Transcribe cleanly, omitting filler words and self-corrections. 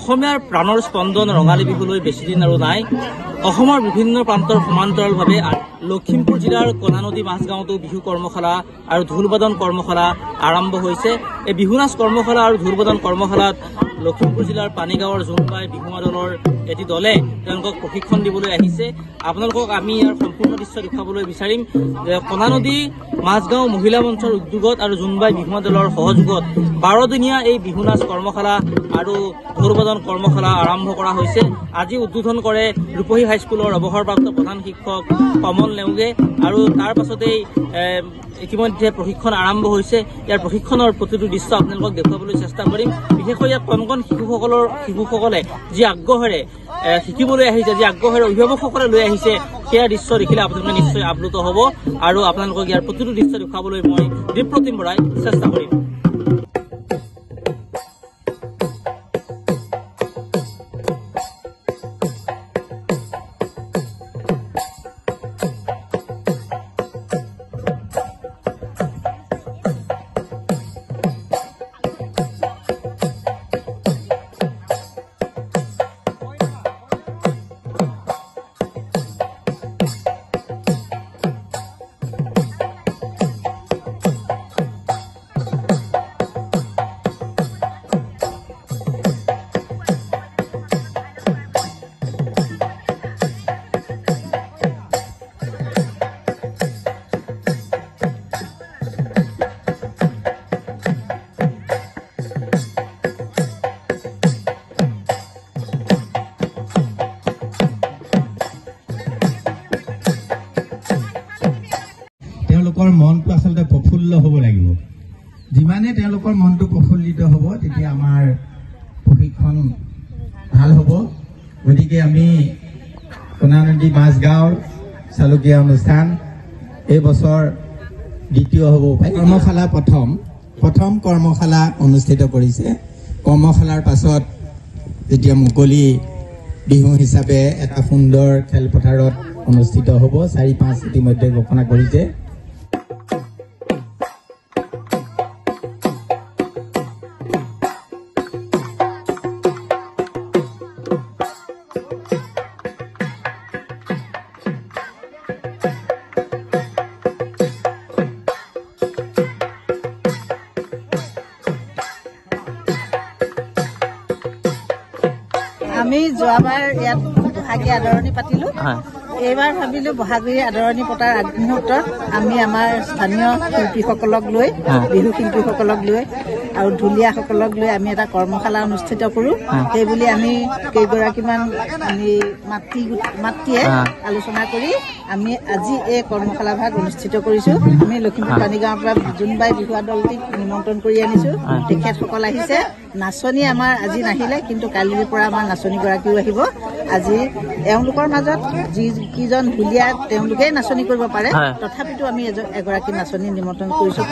অসমীয়াৰ প্ৰাণৰ স্পন্দন ৰঙালী বিহুলৈ বেছি দিন আৰু নাই। অসমৰ বিভিন্ন প্ৰান্তৰ সমান্তৰালভাৱে লখিমপুৰ জিলাৰ কণা নদী মাজগাঁৱতো বিহু কৰ্মশালা আৰু ঢোলবাদন কৰ্মশালা আৰম্ভ হৈছে। এই বিহু নাচ কৰ্মশালা আৰু ঢোলবাদন কৰ্মশালাত লখিমপুৰ জিলাৰ পানীগাঁৱৰ জোনবাই বিহুমা দলৰ এটি দলে তেওঁলোকক প্ৰশিক্ষণ দিবলৈ আহিছে। আপোনালোকক আমি ইয়াৰ সম্পূৰ্ণ দৃশ্য দেখুৱাবলৈ বিচাৰিম। কণা নদী মাজগাঁও মহিলা মঞ্চৰ উদ্যোগত আৰু জোনবাই বিহুমা দলৰ সহযোগত 12 দিনীয়া এই বিহু নাচ কৰ্মশালা আৰু ঢোলবাদন কৰ্মশালা আৰম্ভ কৰা হৈছে। আজি উদ্বোধন কৰে ৰূপহী হাইস্কুলৰ অৱসৰপ্ৰাপ্ত প্ৰধান শিক্ষক কমল নেওগে আৰু তাৰ পাছতেই ইতিমধ্যে প্ৰশিক্ষণ আৰম্ভ হৈছে। ইয়াৰ প্ৰশিক্ষণৰ প্ৰতিটো দৃশ্য আপোনালোকক দেখুৱাবলৈ চেষ্টা কৰিম। বিশেষকৈ ইয়াত কণ কণ শিশুসকলে যি আগ্ৰহেৰে শিকিবলৈ আহিছে, যি আগ্ৰহেৰে অভিভাৱকসকলে লৈ আহিছে, সেয়া দৃশ্য দেখিলে আপোনালোকে নিশ্চয় আপ্লুত হ'ব আৰু আপোনালোকক ইয়াৰ প্ৰতিটো দৃশ্য দেখুৱাবলৈ মই দীপ্ৰতিম বৰাই চেষ্টা কৰিম। মনটো আসলে প্ৰফুল্ল হ'ব লাগিব। যিমানে তেওঁলোকৰ মনটো প্ৰফুল্লিত হ'ব তেতিয়া আমাৰ প্ৰশিক্ষণ ভাল হ'ব। গতিকে আমি কণা নদী মাজগাঁৱৰ চালুকীয়া অনুষ্ঠান এই বছৰ দ্বিতীয় হ'ব পাৰে। কৰ্মশালা প্ৰথম কৰ্মশালা অনুষ্ঠিত কৰিছে। কৰ্মশালাৰ পাছত যেতিয়া মুকলি বিহু হিচাপে এটা সুন্দৰ খেলপথাৰত অনুষ্ঠিত হ'ব। 4-5 ইতিমধ্যে ঘোষণা কৰিছে। আমি যোৱাবাৰ ইয়াত বহাগী আদৰণি পাতিলো। এইবাৰ ভাবিলো বহাগী আদৰণি পতাৰ আগমুহূৰ্তত আমি আমাৰ স্থানীয় শিল্পীসকলক লৈ, বিহু শিল্পীসকলক লৈ আৰু ঢুলীয়াসকলক লৈ আমি এটা কৰ্মশালা অনুষ্ঠিত কৰো। সেইবুলি আমি কেইগৰাকীমান আমি মাতৃয়ে আলোচনা কৰি আমি আজি এই কৰ্মশালা ভাগ অনুষ্ঠিত কৰিছো। আমি লখিমপুৰ পানীগাঁৱৰ পৰা জোনবাই বিহুৱা দলটিক নিমন্ত্ৰণ কৰি আনিছো। তেখেতসকল আহিছে। নাচনী আমাৰ আজি নাহিলে, কিন্তু কালিৰ পৰা আমাৰ নাচনীগৰাকীও আহিব। আজি এওঁলোকৰ মাজত যিকেইজন ঢুলীয়া তেওঁলোকেই নাচনী কৰিব পাৰে, তথাপিতো আমি এগৰাকী নাচনী নিমন্ত্ৰণ কৰিছো।